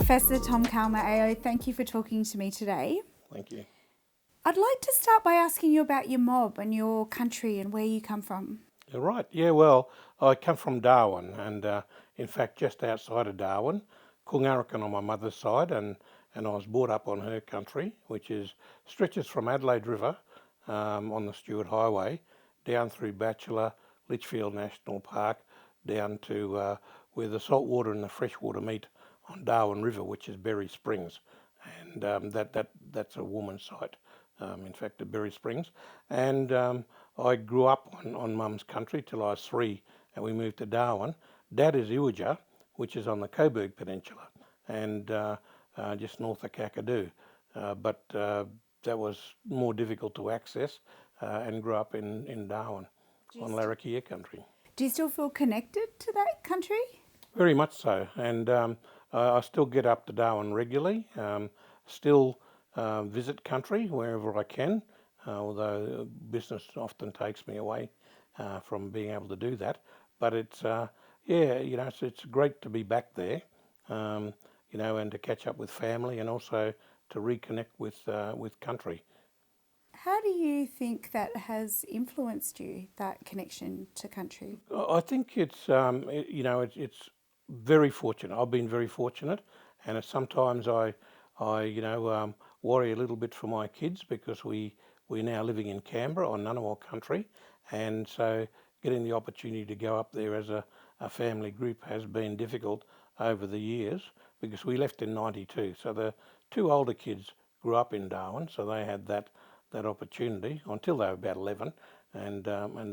Professor Tom Calma AO, thank you for talking to me today. Thank you. I'd like to start by asking you about your mob and your country and where you come from. You're right. Yeah, well, I come from Darwin, and in fact, just outside of Darwin, Cungarakan on my mother's side, and I was brought up on her country, which stretches from Adelaide River on the Stuart Highway down through Bachelor, Litchfield National Park, down to where the saltwater and the freshwater meet on Darwin River, which is Berry Springs, and that's a woman's site. In fact, at Berry Springs, and I grew up on Mum's country till I was 3, and we moved to Darwin. Dad is Iwija, which is on the Coburg Peninsula, and just north of Kakadu, but that was more difficult to access, and grew up in Darwin on Larrakia country. Do you still feel connected to that country? Very much so, and I still get up to Darwin regularly, still visit country wherever I can, although business often takes me away from being able to do that. But it's, it's great to be back there, and to catch up with family and also to reconnect with country. How do you think that has influenced you, that connection to country? I think it's very fortunate. I've been very fortunate, and sometimes I worry a little bit for my kids because we're now living in Canberra on Ngunnawal country, and so getting the opportunity to go up there as a family group has been difficult over the years because we left in '92. So the 2 older kids grew up in Darwin, so they had that opportunity until they were about 11, and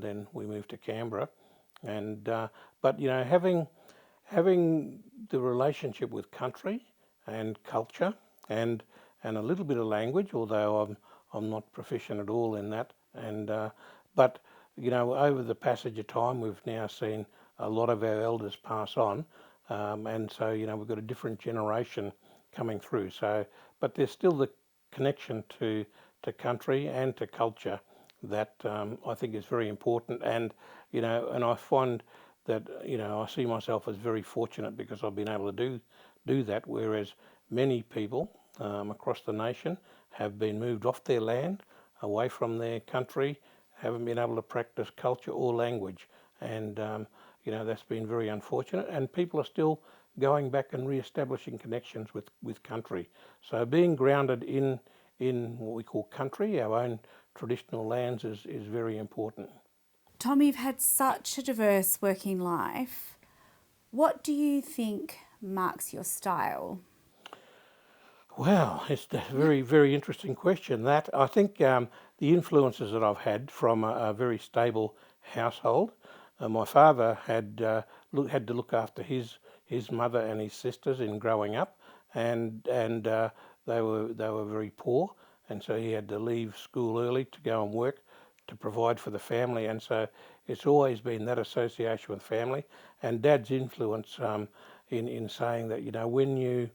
then we moved to Canberra, and but having the relationship with country and culture and a little bit of language, although I'm not proficient at all in that, and but over the passage of time we've now seen a lot of our elders pass on, and so we've got a different generation coming through. So, but there's still the connection to country and to culture that I think is very important, and and I find that I see myself as very fortunate because I've been able to do that, whereas many people across the nation have been moved off their land, away from their country, haven't been able to practice culture or language, and that's been very unfortunate, and people are still going back and re-establishing connections with country. So being grounded in what we call country, our own traditional lands, is very important. Tom, you've had such a diverse working life. What do you think marks your style? Well, it's a very, very interesting question. That I think the influences that I've had from a very stable household. My father had to look after his mother and his sisters in growing up, and they were very poor, and so he had to leave school early to go and work to provide for the family, and so it's always been that association with family, and Dad's influence in saying that when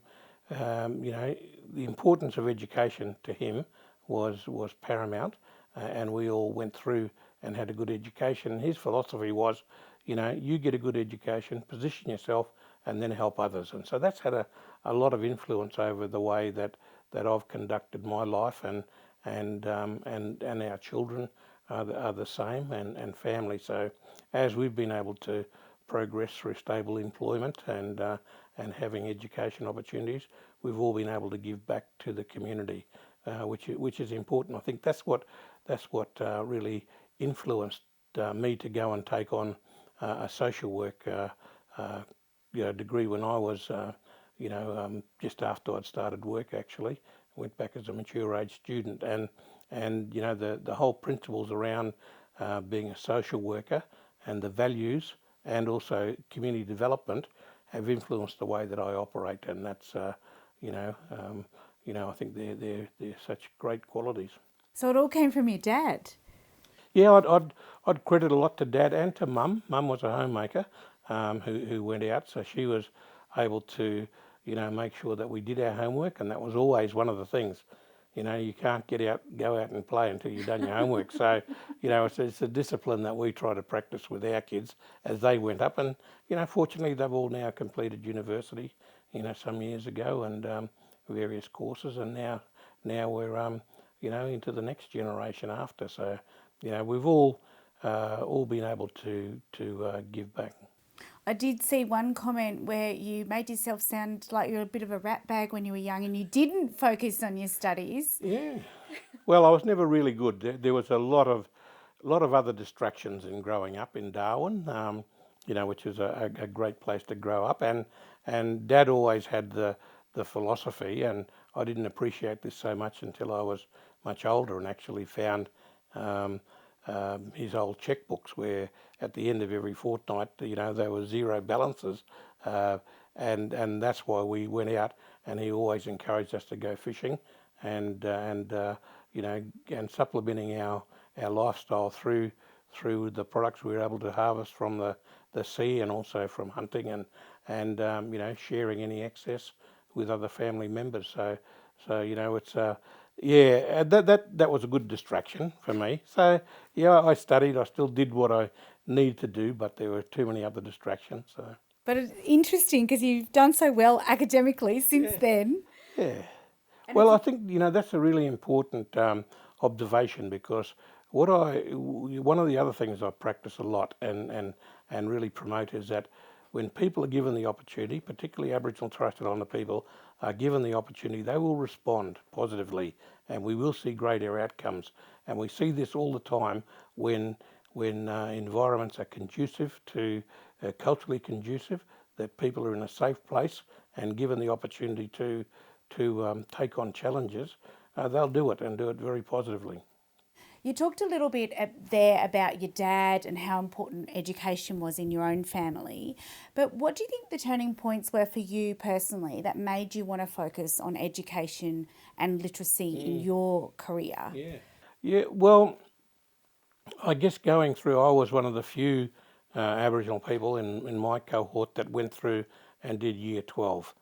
the importance of education to him was paramount, and we all went through and had a good education. And his philosophy was, you get a good education, position yourself, and then help others. And so that's had a lot of influence over the way that I've conducted my life, and our children are the same, and family. So as we've been able to progress through stable employment and having education opportunities, we've all been able to give back to the community, which is important. I think that's what really influenced me to go and take on a social work degree when I was just after I'd started work. Actually, went back as a mature age student, and the whole principles around being a social worker and the values and also community development have influenced the way that I operate, and that's I think they're such great qualities. So it all came from your dad? Yeah, I'd credit a lot to Dad and to Mum. Mum was a homemaker who went out, so she was able to make sure that we did our homework, and that was always one of the things. You can't go out and play until you've done your homework. So, it's a discipline that we try to practice with our kids as they went up. And, fortunately, they've all now completed university, some years ago, and various courses, and now we're into the next generation after. So we've all been able to give back. I did see one comment where you made yourself sound like you were a bit of a rat bag when you were young and you didn't focus on your studies. Yeah. Well, I was never really good. There was a lot of other distractions in growing up in Darwin, which is a great place to grow up. And Dad always had the philosophy, and I didn't appreciate this so much until I was much older and actually found his old checkbooks where at the end of every fortnight, there were zero balances, and that's why we went out. And he always encouraged us to go fishing, and supplementing our lifestyle through the products we were able to harvest from the sea, and also from hunting, and sharing any excess with other family members. So it's that was a good distraction for me. So I studied. I still did what I needed to do, but there were too many other distractions. So. But it's interesting because you've done so well academically since then. Yeah. Well, I think that's a really important observation, because one of the other things I practice a lot and really promote is that when people are given the opportunity, particularly Aboriginal and Torres Strait Islander people are given the opportunity, they will respond positively, and we will see greater outcomes. And we see this all the time when environments are conducive to culturally conducive, that people are in a safe place and given the opportunity to take on challenges, they'll do it, and do it very positively. You talked a little bit there about your dad and how important education was in your own family. But what do you think the turning points were for you personally that made you want to focus on education and literacy in your career? Yeah. Well, I guess going through, I was one of the few Aboriginal people in my cohort that went through and did year 12.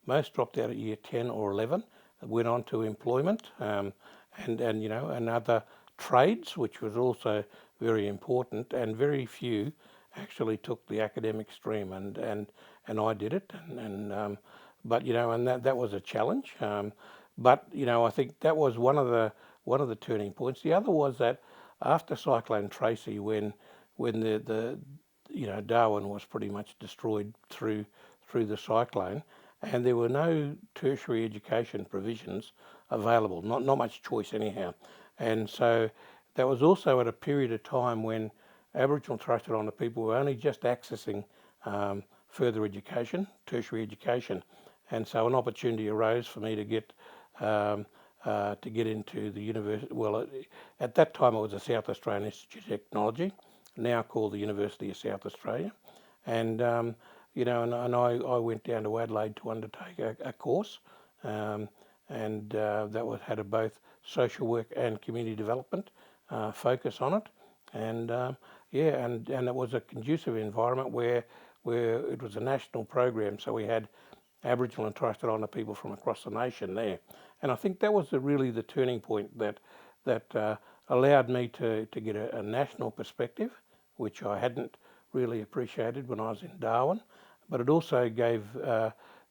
Most dropped out at year 10 or 11, went on to employment, and other trades, which was also very important, and very few actually took the academic stream, and I did it, but that was a challenge, but I think that was one of the turning points. The other was that after Cyclone Tracy, when the Darwin was pretty much destroyed through the cyclone, and there were no tertiary education provisions available, not much choice anyhow. And so that was also at a period of time when Aboriginal and Torres Strait Islander people were only just accessing further education, tertiary education. And so an opportunity arose for me to get into the university. Well, at that time it was the South Australian Institute of Technology, now called the University of South Australia. And and I went down to Adelaide to undertake a course, and that had a both social work and community development focus on it, and and it was a conducive environment where it was a national program, so we had Aboriginal and Torres Strait Islander people from across the nation there, and I think that was really the turning point that allowed me to get a national perspective, which I hadn't really appreciated when I was in Darwin, but it also gave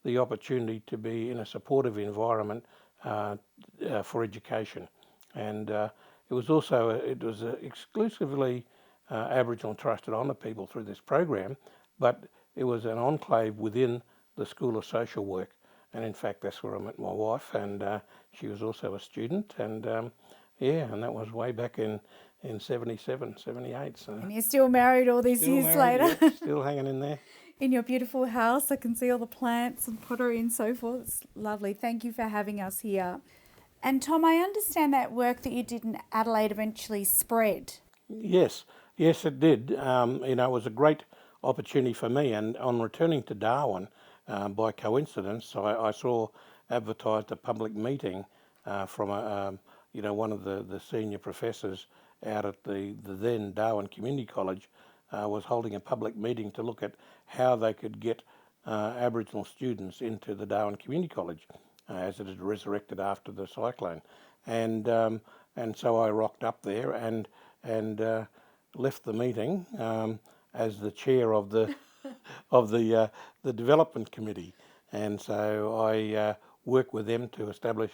the opportunity to be in a supportive environment for education, and it was exclusively Aboriginal and Torres Strait Islander people through this program, but it was an enclave within the School of Social Work, and in fact that's where I met my wife, and she was also a student, and and that was way back in 77, 78. So. And you're still married all these years later? Yeah, still hanging in there. In your beautiful house, I can see all the plants and pottery and so forth. It's lovely. Thank you for having us here. And Tom, I understand that work that you did in Adelaide eventually spread. Yes, it did. It was a great opportunity for me. And on returning to Darwin, by coincidence, I saw advertised a public meeting from one of the senior professors out at the then Darwin Community College was holding a public meeting to look at how they could get Aboriginal students into the Darwin Community College as it had resurrected after the cyclone, and so I rocked up there and left the meeting as the chair of the of the development committee, and so I worked with them to establish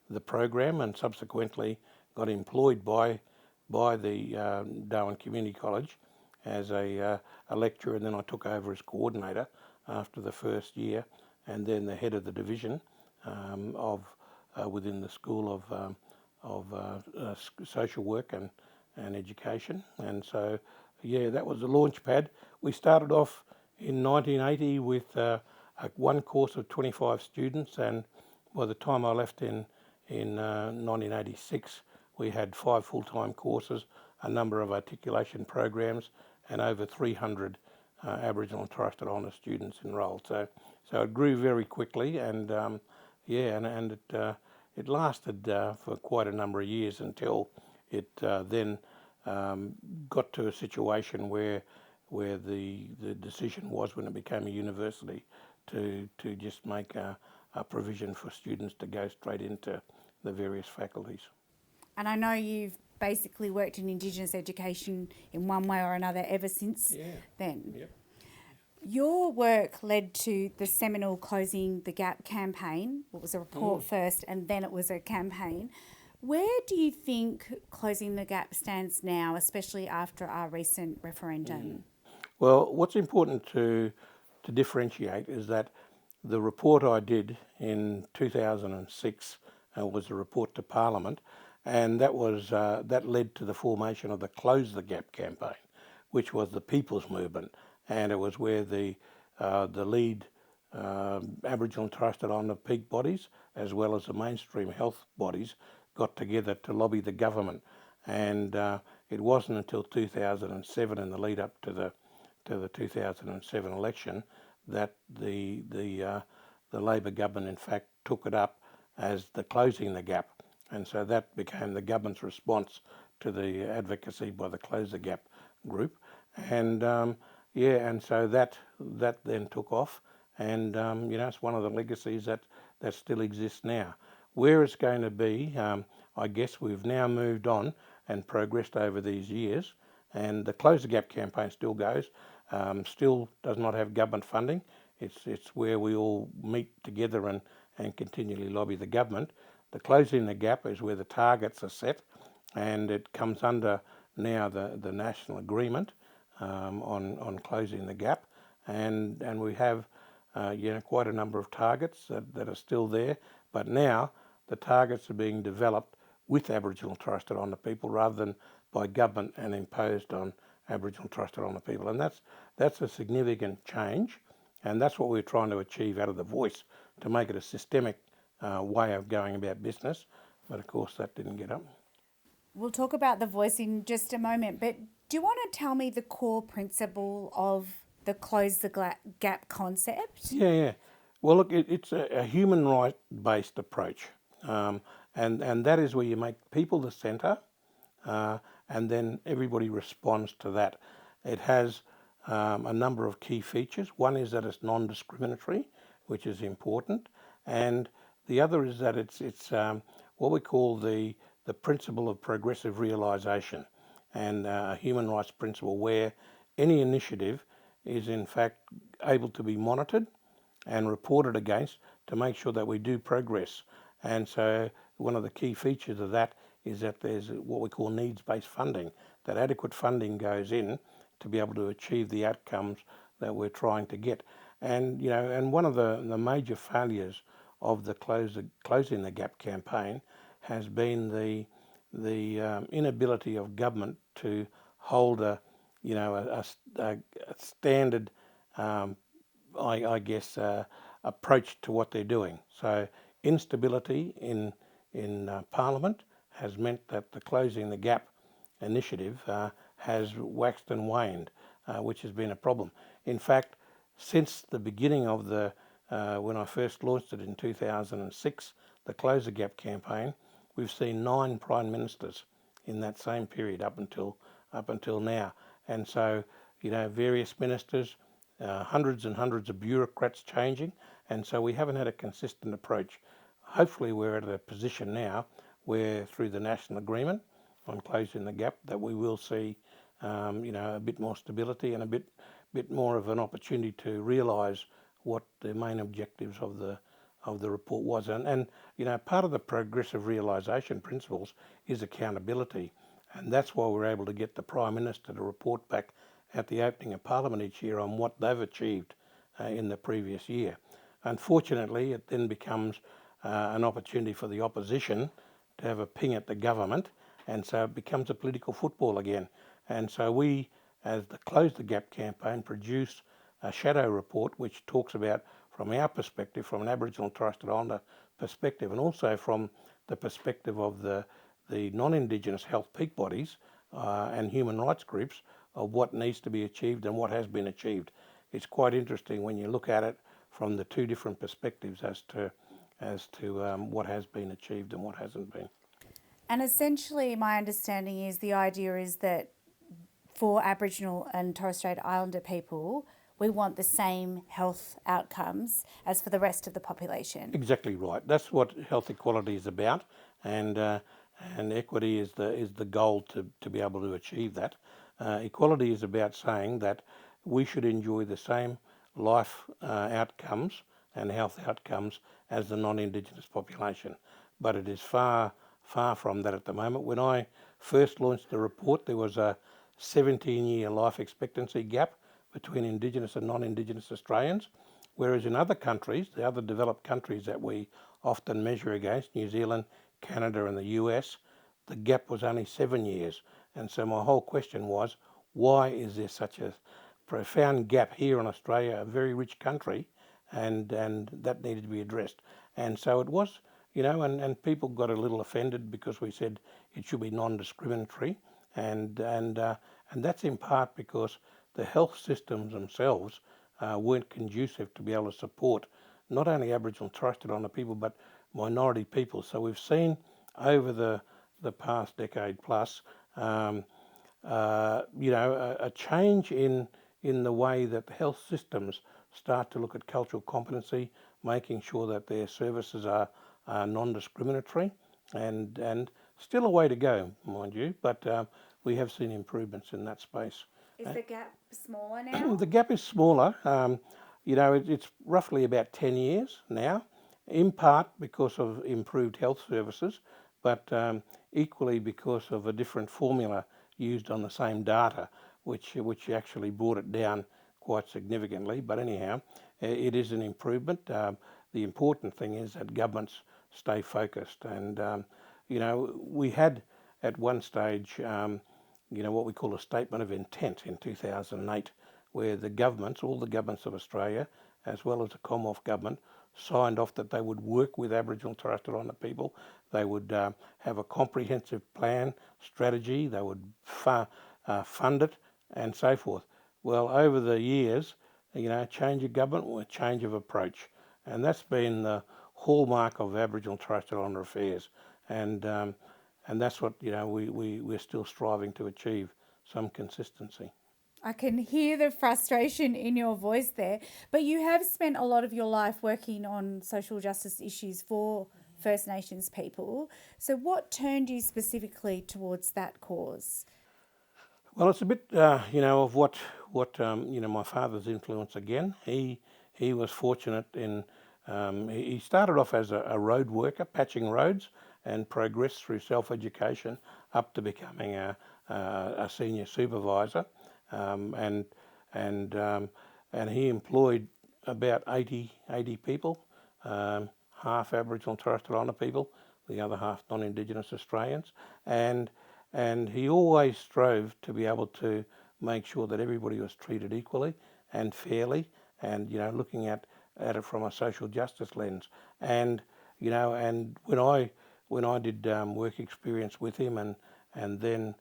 the program, and subsequently got employed by the Darwin Community College as a lecturer, and then I took over as coordinator after the first year, and then the head of the division of within the School of Social Work and Education. And so, yeah, that was the launch pad. We started off in 1980 with one course of 25 students, and by the time I left in 1986, we had 5 full-time courses, a number of articulation programs, and over 300 Aboriginal and Torres Strait Islander students enrolled. So it grew very quickly, and and it lasted for quite a number of years until it then got to a situation where the decision was, when it became a university, to just make a provision for students to go straight into the various faculties. And I know you've basically worked in Indigenous education in one way or another ever since then. Yep. Your work led to the seminal Closing the Gap campaign. It was a report first, and then it was a campaign. Where do you think Closing the Gap stands now, especially after our recent referendum? Well, what's important to differentiate is that the report I did in 2006 was a report to Parliament, and that led to the formation of the Close the Gap campaign, which was the people's movement, and it was where the lead Aboriginal and Torres Strait Islander peak bodies, as well as the mainstream health bodies, got together to lobby the government. And it wasn't until 2007, in the lead up to the 2007 election, that the Labor government in fact took it up as the Closing the Gap, and so that became the government's response to the advocacy by the Close the Gap group, and and so that then took off, and it's one of the legacies that still exists now. Where it's going to be, I guess we've now moved on and progressed over these years, and the Close the Gap campaign still goes, still does not have government funding. It's where we all meet together and continually lobby the government. The Closing the Gap is where the targets are set, and it comes under now the national agreement on closing the gap, and we have quite a number of targets that are still there, but now the targets are being developed with Aboriginal and Torres Strait Islander people rather than by government and imposed on Aboriginal and Torres Strait Islander people, and that's a significant change, and that's what we're trying to achieve out of the voice, to make it a systemic way of going about business, but of course that didn't get up. We'll talk about the voice in just a moment, but do you want to tell me the core principle of the Close the Gap concept? Yeah. Well, look, it's a human right-based approach, and that is where you make people the centre, and then everybody responds to that. It has a number of key features. One is that it's non-discriminatory, which is important, and the other is that it's what we call the principle of progressive realisation, and a human rights principle where any initiative is in fact able to be monitored and reported against to make sure that we do progress. And so one of the key features of that is that there's what we call needs-based funding, that adequate funding goes in to be able to achieve the outcomes that we're trying to get. And and one of the major failures of the Closing the Gap campaign has been the inability of government to hold a standard, I guess, approach to what they're doing. So instability in Parliament has meant that the Closing the Gap initiative has waxed and waned, which has been a problem. In fact, since the beginning of when I first launched it in 2006, the Close the Gap campaign, we've seen 9 prime ministers in that same period up until now, and so various ministers, hundreds and hundreds of bureaucrats changing, and so we haven't had a consistent approach. Hopefully, we're at a position now where, through the national agreement on Closing the Gap, that we will see a bit more stability and a bit more of an opportunity to realise what the main objectives of the report was. And part of the progressive realisation principles is accountability, and that's why we're able to get the Prime Minister to report back at the opening of Parliament each year on what they've achieved in the previous year. Unfortunately, it then becomes an opportunity for the opposition to have a ping at the government, and so it becomes a political football again. And so we, as the Close the Gap campaign, produce a shadow report which talks about, from our perspective, from an Aboriginal and Torres Strait Islander perspective, and also from the perspective of the non-Indigenous health peak bodies and human rights groups, of what needs to be achieved and what has been achieved. It's quite interesting when you look at it from the two different perspectives as to what has been achieved and what hasn't been. And essentially, my understanding is the idea is that for Aboriginal and Torres Strait Islander people, we want the same health outcomes as for the rest of the population. Exactly right. That's what health equality is about, and equity is the goal to be able to achieve that. Equality is about saying that we should enjoy the same life outcomes and health outcomes as the non-Indigenous population, but it is far from that at the moment. When I first launched the report, there was a 17-year life expectancy gap between Indigenous and non-Indigenous Australians, whereas in other countries, the other developed countries that we often measure against, New Zealand, Canada and the US, the gap was only 7 years. And so my whole question was, why is there such a profound gap here in Australia, a very rich country, and that needed to be addressed. And so it was, and people got a little offended because we said it should be non-discriminatory, and that's in part because the health systems themselves weren't conducive to be able to support not only Aboriginal and Torres Strait Islander people but minority people. So we've seen over the past decade plus, a change in the way that the health systems start to look at cultural competency, making sure that their services are non-discriminatory, and still a way to go, mind you, but we have seen improvements in that space. Is the gap smaller now? The gap is smaller. It's roughly about 10 years now, in part because of improved health services, but equally because of a different formula used on the same data, which actually brought it down quite significantly. But anyhow, it is an improvement. The important thing is that governments stay focused, and we had at one stage what we call a statement of intent in 2008, where the governments, all the governments of Australia, as well as the Commonwealth Government, signed off that they would work with Aboriginal and Torres Strait Islander people. They would have a comprehensive plan, strategy, they would fund it, and so forth. Well, over the years, change of government or change of approach, and that's been the hallmark of Aboriginal and Torres Strait Islander affairs, and that's what we're still striving to achieve, some consistency. I can hear the frustration in your voice there, but you have spent a lot of your life working on social justice issues for First Nations people. So what turned you specifically towards that cause? Well, it's a bit, of what my father's influence again. He was fortunate in, he started off as a road worker, patching roads, and progressed through self-education up to becoming a senior supervisor. And he employed about 80 people, half Aboriginal and Torres Strait Islander people, the other half non-Indigenous Australians, and he always strove to be able to make sure that everybody was treated equally and fairly, and looking at it from a social justice lens. And and when I did work experience with him, and then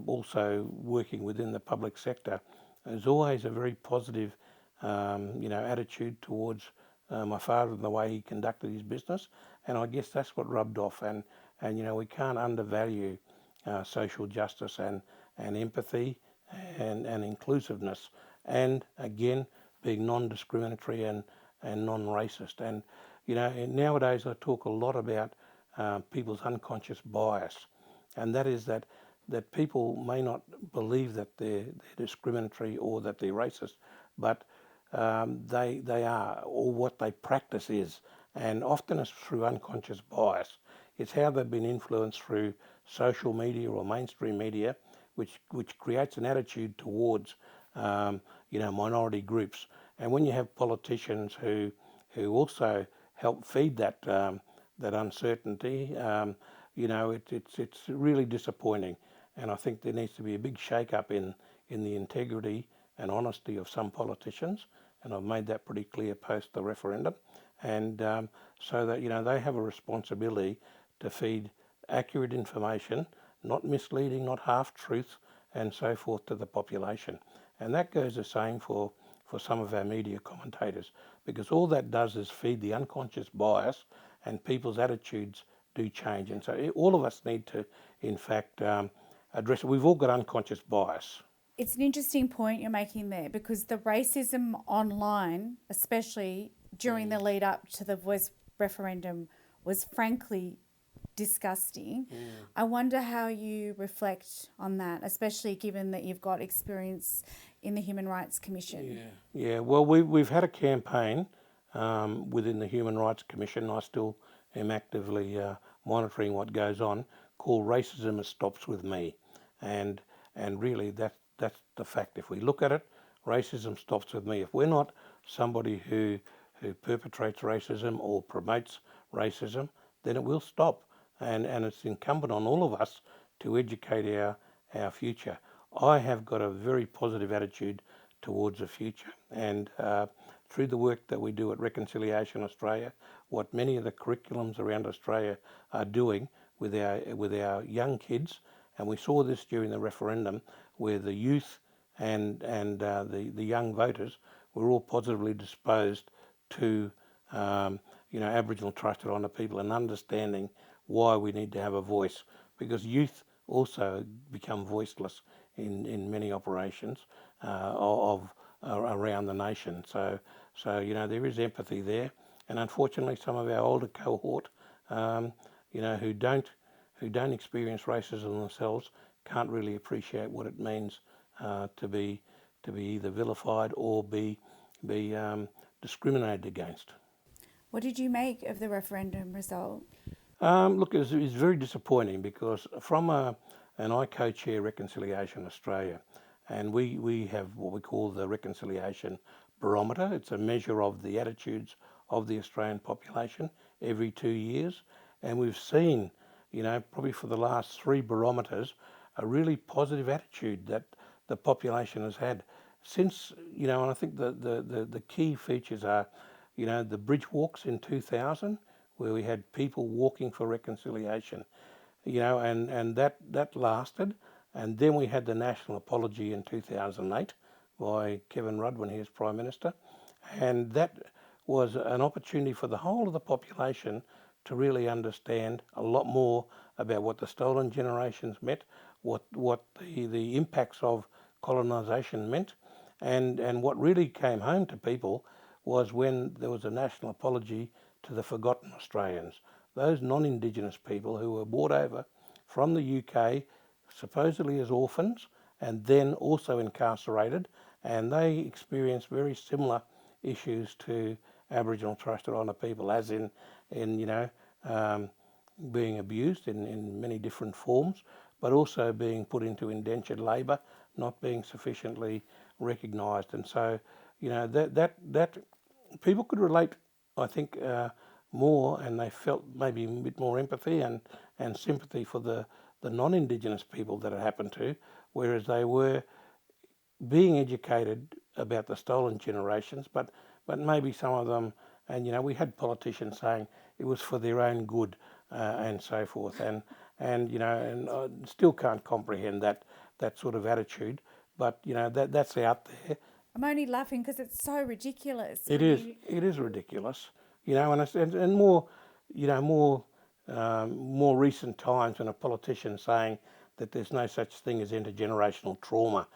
also working within the public sector, there's always a very positive, attitude towards my father and the way he conducted his business, and I guess that's what rubbed off. And we can't undervalue social justice and empathy and inclusiveness, and again being non-discriminatory and non-racist. And nowadays I talk a lot about people's unconscious bias, and that is that people may not believe that they're discriminatory or that they're racist, but they are, or what they practice is, and often it's through unconscious bias. It's how they've been influenced through social media or mainstream media, which creates an attitude towards minority groups. And when you have politicians who also help feed that uncertainty, it's really disappointing. And I think there needs to be a big shake-up in the integrity and honesty of some politicians. And I've made that pretty clear post the referendum. And so that, they have a responsibility to feed accurate information, not misleading, not half-truths, and so forth to the population. And that goes the same for some of our media commentators, because all that does is feed the unconscious bias, and people's attitudes do change. And so all of us need to, in fact, address it. We've all got unconscious bias. It's an interesting point you're making there, because the racism online, especially during the lead up to the voice referendum, was frankly disgusting. I wonder how you reflect on that, especially given that you've got experience in the Human Rights Commission. Yeah. Well, we've had a campaign within the Human Rights Commission. I still am actively monitoring what goes on, called "Racism Stops with Me," and really that's the fact. If we look at it, racism stops with me. If we're not somebody who perpetrates racism or promotes racism, then it will stop. And it's incumbent on all of us to educate our future. I have got a very positive attitude towards the future, and through the work that we do at Reconciliation Australia, what many of the curriculums around Australia are doing with our young kids, and we saw this during the referendum, where the youth and the young voters were all positively disposed to Aboriginal and Torres Strait Islander people, and understanding why we need to have a voice, because youth also become voiceless in many operations of around the nation. So there is empathy there, and unfortunately some of our older cohort, who don't experience racism themselves, can't really appreciate what it means to be either vilified or be discriminated against. What did you make of the referendum result? Look, it's very disappointing, because I co-chair Reconciliation Australia, and we have what we call the Reconciliation Barometer. It's a measure of the attitudes of the Australian population every 2 years, and we've seen, probably for the last 3 barometers, a really positive attitude that the population has had since, and I think the key features are, the bridge walks in 2000, where we had people walking for reconciliation, and that lasted. And then we had the national apology in 2008 by Kevin Rudd when he was Prime Minister, and that was an opportunity for the whole of the population to really understand a lot more about what the stolen generations meant, what the impacts of colonisation meant, and what really came home to people was when there was a national apology to the forgotten Australians, those non-Indigenous people who were brought over from the UK supposedly as orphans and then also incarcerated, and they experienced very similar issues to Aboriginal and Torres Strait Islander people, as in being abused in many different forms, but also being put into indentured labour, not being sufficiently recognised. And so, that people could relate, I think, more, and they felt maybe a bit more empathy and sympathy for the non-Indigenous people that it happened to, whereas they were being educated about the stolen generations, but maybe some of them, and we had politicians saying it was for their own good and so forth, and I still can't comprehend that sort of attitude, but that's out there. I'm only laughing because it's so ridiculous. It is ridiculous, and more, more recent times when a politician saying that there's no such thing as intergenerational trauma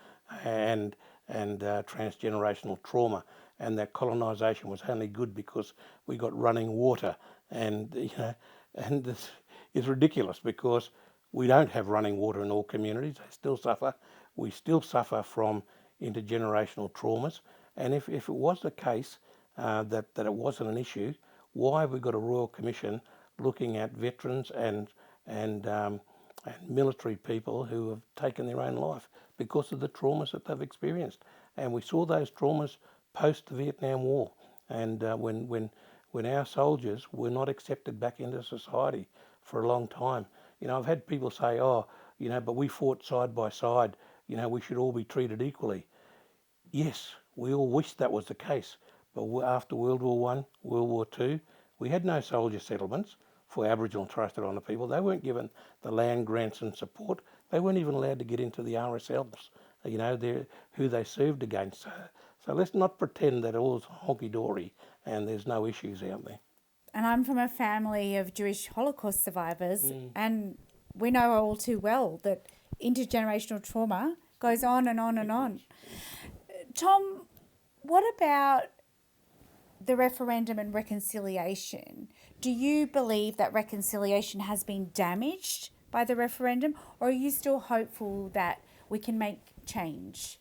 and transgenerational trauma, and that colonisation was only good because we got running water, and this is ridiculous, because we don't have running water in all communities. They still suffer. We still suffer from intergenerational traumas, And if it was the case that it wasn't an issue, why have we got a Royal Commission looking at veterans and military people who have taken their own life because of the traumas that they've experienced? And we saw those traumas post the Vietnam War, and when our soldiers were not accepted back into society for a long time. I've had people say, "Oh, but we fought side by side. We should all be treated equally." Yes, we all wish that was the case, but after World War One, World War Two, we had no soldier settlements for Aboriginal and Torres Strait Islander people. They weren't given the land grants and support. They weren't even allowed to get into the RSLs, who they served against. So let's not pretend that all's honky-dory and there's no issues out there. And I'm from a family of Jewish Holocaust survivors, and we know all too well that intergenerational trauma goes on and on and on. Tom, what about the referendum and reconciliation? Do you believe that reconciliation has been damaged by the referendum, or are you still hopeful that we can make change?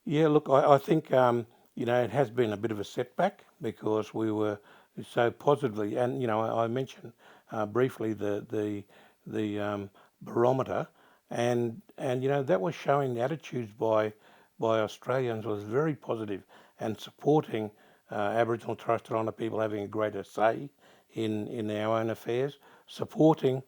Yeah, look, I think it has been a bit of a setback because we were so positively, and I mentioned briefly the barometer, and that was showing the attitudes by Australians was very positive and supporting Aboriginal and Torres Strait Islander people having a greater say in our own affairs, supporting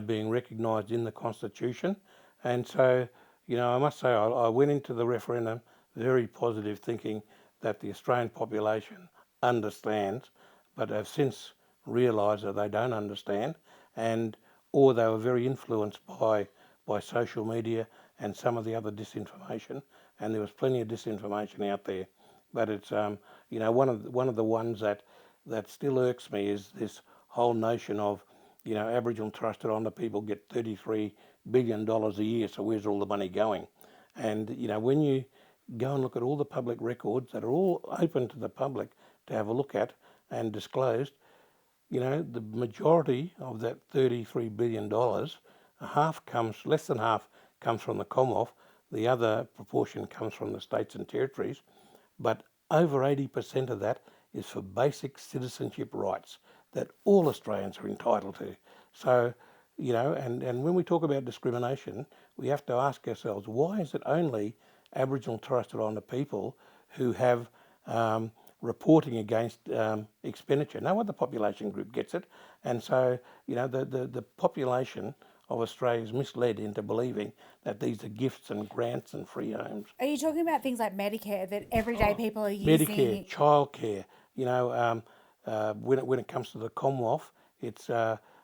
being recognised in the Constitution, and so. I must say I went into the referendum very positive, thinking that the Australian population understands, but have since realised that they don't understand, or they were very influenced by social media and some of the other disinformation, and there was plenty of disinformation out there. But it's one of the ones that still irks me is this whole notion of Aboriginal and Torres Strait Islander people get $33 billion a year, so where's all the money going? And when you go and look at all the public records that are all open to the public to have a look at and disclosed, the majority of that $33 billion, less than half comes from the Commonwealth, the other proportion comes from the states and territories, but over 80% of that is for basic citizenship rights that all Australians are entitled to. So, and when we talk about discrimination, we have to ask ourselves, why is it only Aboriginal and Torres Strait Islander people who have reporting against expenditure? No other population group gets it. And so, the population of Australia is misled into believing that these are gifts and grants and free homes. Are you talking about things like Medicare that everyday people are using? Medicare, childcare. When it comes to the Commonwealth, it's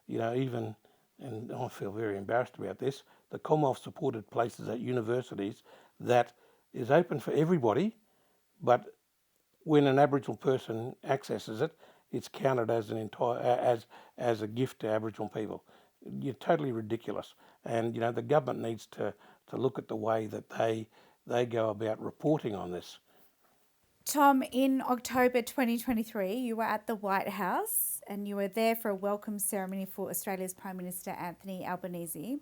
even, and I feel very embarrassed about this. The Commonwealth supported places at universities that is open for everybody, but when an Aboriginal person accesses it, it's counted as as a gift to Aboriginal people. You're totally ridiculous, and the government needs to look at the way that they go about reporting on this. Tom, in October 2023, you were at the White House and you were there for a welcome ceremony for Australia's Prime Minister Anthony Albanese,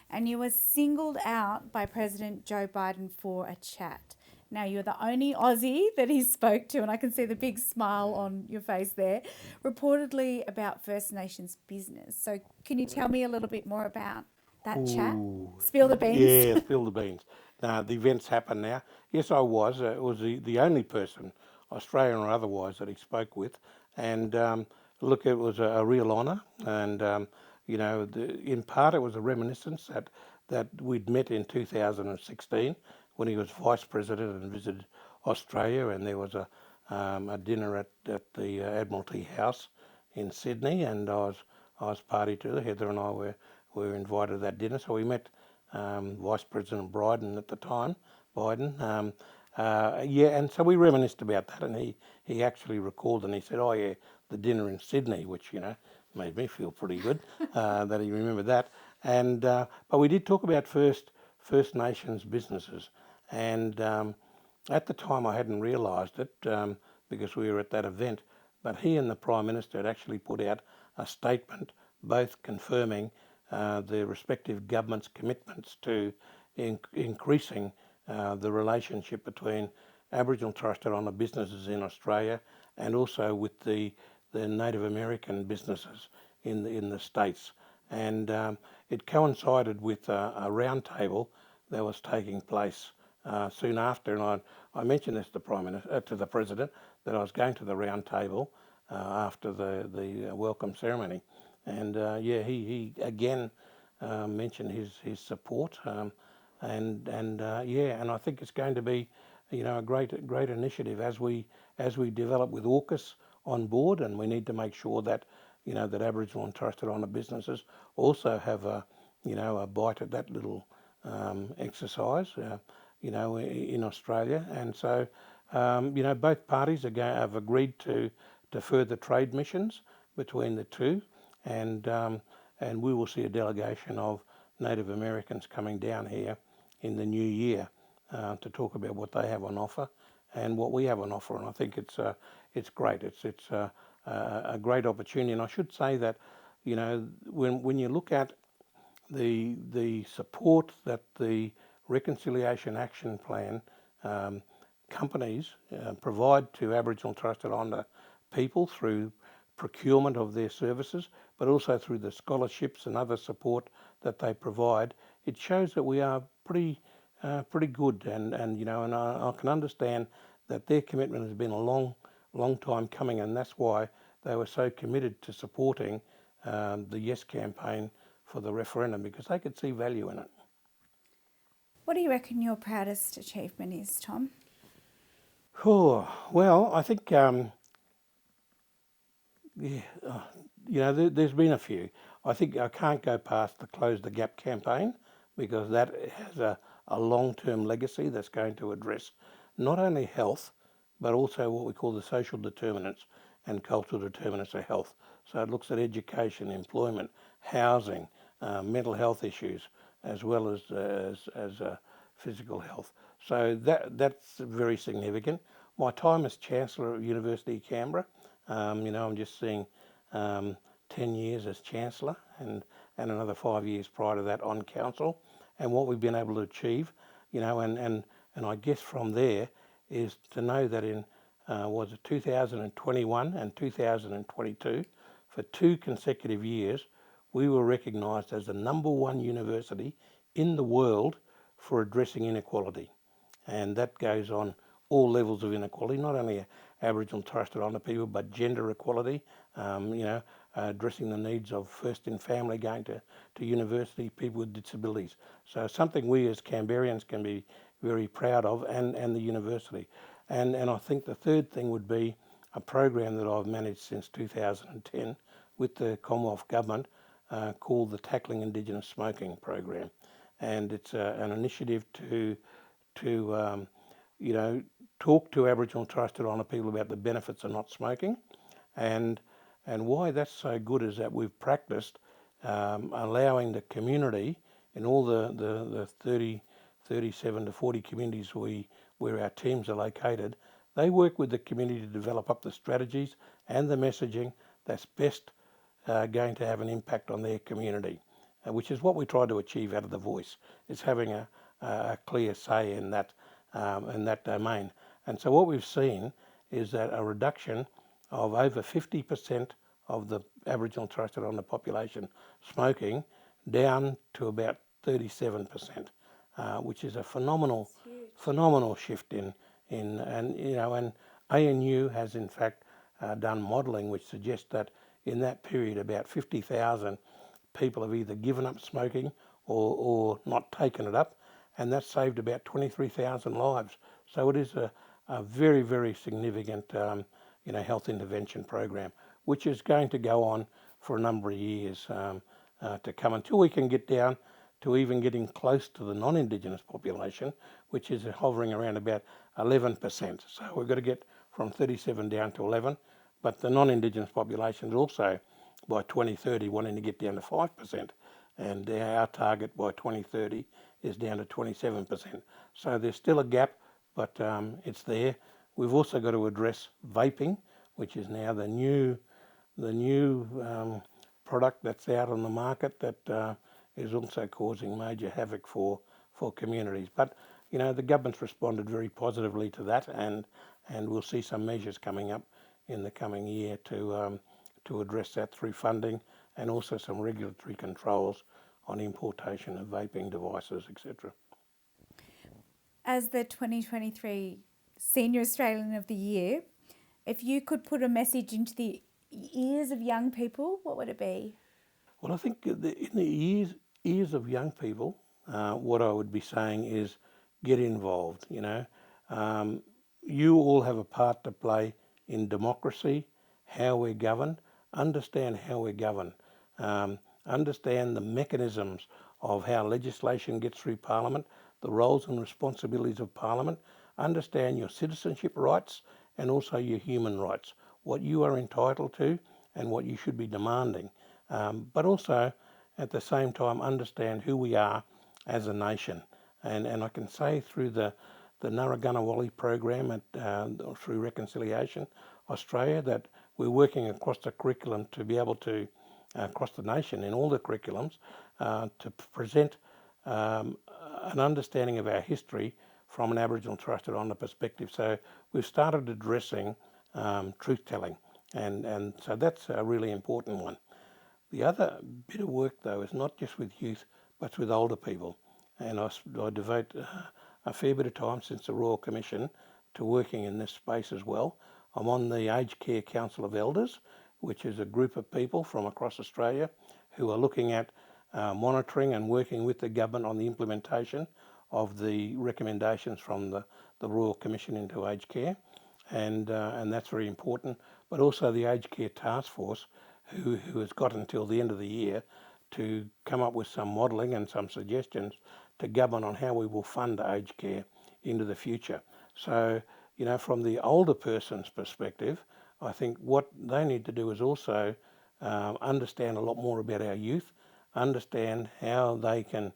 and you were singled out by President Joe Biden for a chat. Now, you're the only Aussie that he spoke to, and I can see the big smile on your face there, reportedly about First Nations business. So can you tell me a little bit more about that chat? Spill the beans. Yeah, spill the beans. Now, the events happen now. Yes, I was. It was the only person, Australian or otherwise, that he spoke with. And look, it was a real honour. And, in part it was a reminiscence that we'd met in 2016 when he was Vice President and visited Australia. And there was a dinner at the Admiralty House in Sydney. And I was party to it. Heather and I were invited to that dinner. So we met Vice President Biden at the time, and so we reminisced about that, and he actually recalled, and he said, "Oh yeah, the dinner in Sydney," which made me feel pretty good that he remembered that. And but we did talk about First Nations businesses, and at the time I hadn't realised it because we were at that event, but he and the Prime Minister had actually put out a statement, both confirming their respective governments' commitments to increasing the relationship between Aboriginal Torres Strait Islander businesses in Australia, and also with the Native American businesses in the States. And it coincided with a roundtable that was taking place soon after, and I mentioned this to the President, that I was going to the roundtable after the welcome ceremony, and he again mentioned his support, and I think it's going to be, a great initiative as we develop with AUKUS on board, and we need to make sure that that Aboriginal and Torres Strait Islander businesses also have a bite at that little exercise, in Australia. And so both parties have agreed to further trade missions between the two, and we will see a delegation of Native Americans coming down here in the new year to talk about what they have on offer and what we have on offer. And I think it's great. It's a great opportunity. And I should say that when you look at the support that the Reconciliation Action Plan companies provide to Aboriginal and Torres Strait Islander people through procurement of their services, but also through the scholarships and other support that they provide, it shows that we are pretty good. And I can understand that their commitment has been a long time coming, and that's why they were so committed to supporting the Yes campaign for the referendum, because they could see value in it. What do you reckon your proudest achievement is, Tom? Oh, well, I think there's been a few. I think I can't go past the Close the Gap campaign, because that has a long-term legacy that's going to address not only health, but also what we call the social determinants and cultural determinants of health. So it looks at education, employment, housing, mental health issues, as well as physical health. So that's very significant. My time as Chancellor at University of Canberra, I'm just seeing 10 years as Chancellor and another 5 years prior to that on council, and what we've been able to achieve, and I guess from there is to know that in 2021 and 2022, for 2 consecutive years, we were recognised as the #1 university in the world for addressing inequality. And that goes on all levels of inequality, not only Aboriginal and Torres Strait Islander people, but gender equality, addressing the needs of first in family going to university, people with disabilities. So something we as Canberrians can be very proud of, and the university. And I think the third thing would be a program that I've managed since 2010 with the Commonwealth Government called the Tackling Indigenous Smoking program. And it's an initiative to talk to Aboriginal and Torres Strait Islander people about the benefits of not smoking. And why that's so good is that we've practiced allowing the community in all the 37 to 40 communities where our teams are located, they work with the community to develop up the strategies and the messaging that's best going to have an impact on their community, which is what we try to achieve out of the voice, is having a clear say in that domain. And so what we've seen is that a reduction of over 50% of the Aboriginal and Torres Strait Islander population smoking down to about 37%, which is a phenomenal shift and ANU has in fact done modelling which suggests that in that period about 50,000 people have either given up smoking or not taken it up, and that's saved about 23,000 lives. So it is a very, very significant health intervention program, which is going to go on for a number of years to come, until we can get down to even getting close to the non-Indigenous population, which is hovering around about 11%. So we've got to get from 37 down to 11, but the non-Indigenous population is also by 2030 wanting to get down to 5%, and our target by 2030 is down to 27%. So there's still a gap, but it's there. We've also got to address vaping, which is now the new product that's out on the market that is also causing major havoc for communities. But the government's responded very positively to that, and we'll see some measures coming up in the coming year to address that through funding and also some regulatory controls on importation of vaping devices, etc. As the 2023 Senior Australian of the Year, if you could put a message into the ears of young people, what would it be? Well, I think in the ears of young people, what I would be saying is get involved. You all have a part to play in democracy, how we're governed. Understand how we're governed. Understand the mechanisms of how legislation gets through Parliament, the roles and responsibilities of Parliament. Understand your citizenship rights and also your human rights, what you are entitled to and what you should be demanding. But also, at the same time, understand who we are as a nation. And I can say through the Narragunawali program through Reconciliation Australia that we're working across the curriculum to be able to, across the nation in all the curriculums, to present an understanding of our history from an Aboriginal and Torres Strait Islander perspective. So we've started addressing truth-telling, and so that's a really important one. The other bit of work, though, is not just with youth, but it's with older people. And I devote a fair bit of time since the Royal Commission to working in this space as well. I'm on the Aged Care Council of Elders, which is a group of people from across Australia who are looking at monitoring and working with the government on the implementation of the recommendations from the Royal Commission into aged care. And that's very important. But also the Aged Care Task Force, who has got until the end of the year to come up with some modelling and some suggestions to government on how we will fund aged care into the future. So, from the older person's perspective, I think what they need to do is also understand a lot more about our youth, understand how they can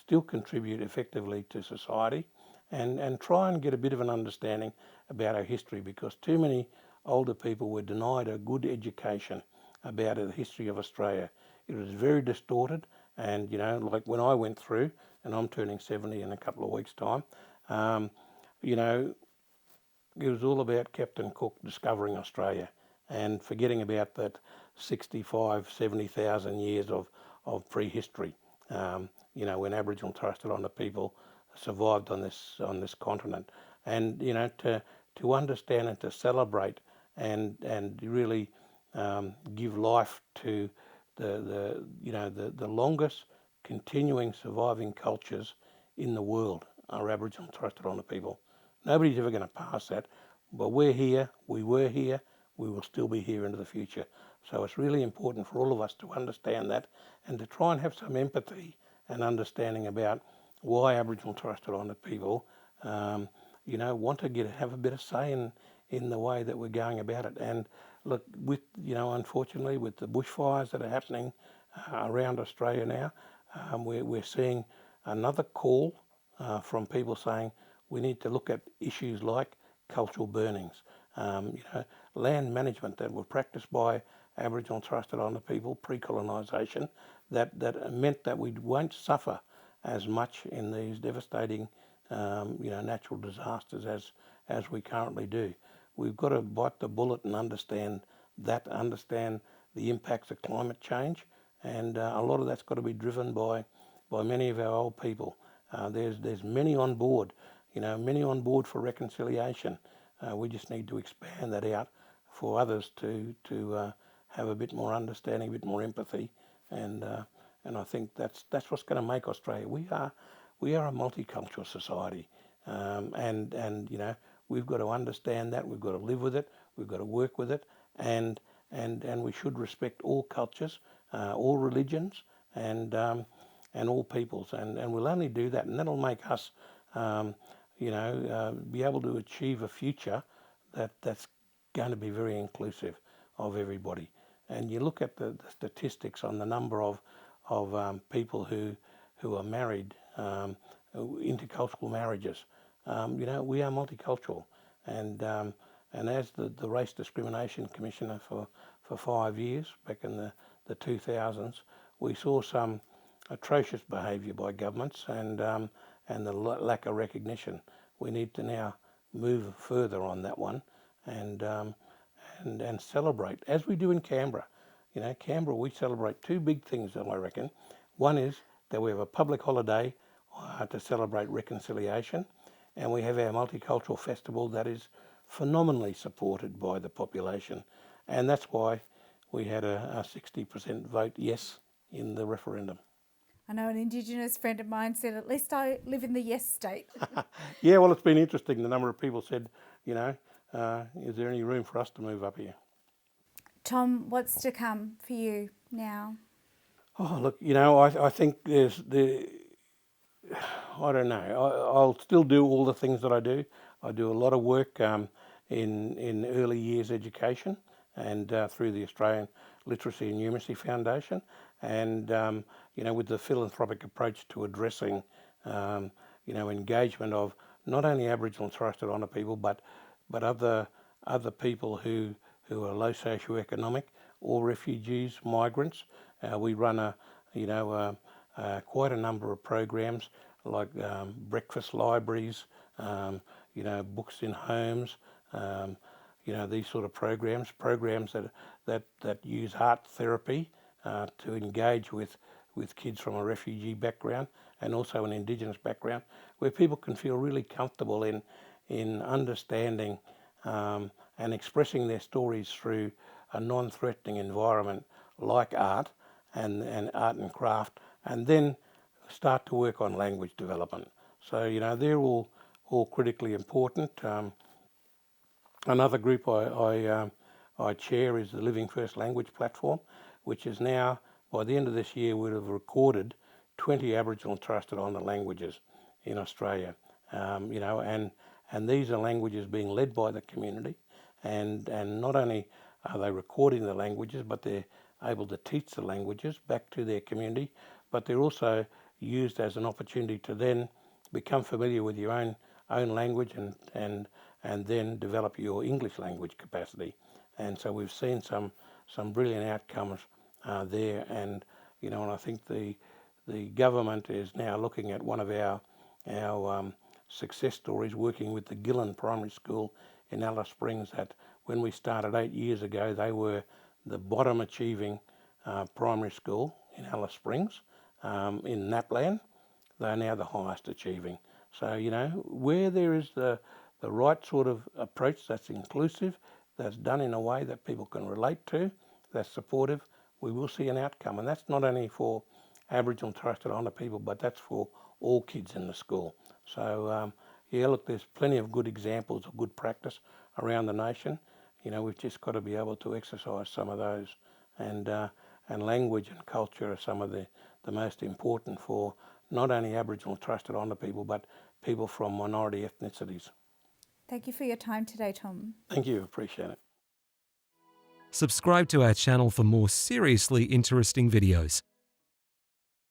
still contribute effectively to society, and try and get a bit of an understanding about our history, because too many older people were denied a good education about the history of Australia. It was very distorted, and like when I went through, and I'm turning 70 in a couple of weeks' time, it was all about Captain Cook discovering Australia and forgetting about that 65, 70,000 years of prehistory, when Aboriginal and Torres Strait Islander people survived on this continent. And, to understand and to celebrate and really give life to the longest continuing surviving cultures in the world are Aboriginal and Torres Strait Islander people. Nobody's ever going to pass that, but we're here, we were here, we will still be here into the future. So it's really important for all of us to understand that and to try and have some empathy and understanding about why Aboriginal and Torres Strait Islander people want to have a bit of say in the way that we're going about it. And look, unfortunately, with the bushfires that are happening around Australia now, we're seeing another call from people saying we need to look at issues like cultural burnings, land management that were practiced by Aboriginal and Torres Strait Islander people pre-colonisation, that meant that we won't suffer as much in these devastating natural disasters as we currently do. We've got to bite the bullet and understand the impacts of climate change, and a lot of that's got to be driven by many of our old people. There's many on board, many on board for reconciliation. We just need to expand that out for others to have a bit more understanding, a bit more empathy, and I think that's what's going to make Australia. We are a multicultural society, and we've got to understand that. We've got to live with it. We've got to work with it, and we should respect all cultures, all religions, and all peoples, and we'll only do that, and that'll make us, be able to achieve a future that's going to be very inclusive of everybody. And you look at the statistics on the number of people who are married, intercultural marriages. We are multicultural, and as the Race Discrimination Commissioner for 5 years back in the 2000s, we saw some atrocious behaviour by governments, and and the lack of recognition. We need to now move further on that one and celebrate, as we do in Canberra. You know, Canberra, we celebrate two big things, I reckon. One is that we have a public holiday to celebrate reconciliation, and we have our multicultural festival that is phenomenally supported by the population, and that's why we had a 60% vote yes in the referendum. I know an Indigenous friend of mine said, at least I live in the yes state. Yeah, well, it's been interesting. The number of people said, you know, is there any room for us to move up here? Tom, what's to come for you now? Oh, look, you know, I think I don't know. I'll still do all the things that I do. I do a lot of work in early years education and through the Australian Literacy and Numeracy Foundation, and you know, with the philanthropic approach to addressing you know, engagement of not only Aboriginal and Torres Strait Islander people, but other people who are low socioeconomic or refugees, migrants. We run quite a number of programs like breakfast libraries, you know, books in homes, you know, these sort of programs that use art therapy to engage with kids from a refugee background and also an Indigenous background, where people can feel really comfortable in understanding and expressing their stories through a non-threatening environment like art and art and craft, and then start to work on language development. So, you know, they're all critically important. Another group I chair is the Living First Language Platform, which is now, by the end of this year, we'd have recorded 20 Aboriginal and Torres Strait Islander languages in Australia. You know, and these are languages being led by the community, and not only are they recording the languages, but they're able to teach the languages back to their community, but they're also used as an opportunity to then become familiar with your own language and then develop your English language capacity. And so we've seen some brilliant outcomes there, and you know, and I think the government is now looking at one of our success stories, working with the Gillen Primary School in Alice Springs. That when we started 8 years ago, they were the bottom achieving primary school in Alice Springs. In NAPLAN, they are now the highest achieving. So, you know, where there is the right sort of approach that's inclusive, that's done in a way that people can relate to, that's supportive, we will see an outcome. And that's not only for Aboriginal and Torres Strait Islander people, but that's for all kids in the school. So, yeah, look, there's plenty of good examples of good practice around the nation. You know, we've just got to be able to exercise some of those. And language and culture are some of the most important for not only Aboriginal and Torres Strait Islander people, but people from minority ethnicities. Thank you for your time today, Tom. Thank you, appreciate it. Subscribe to our channel for more seriously interesting videos.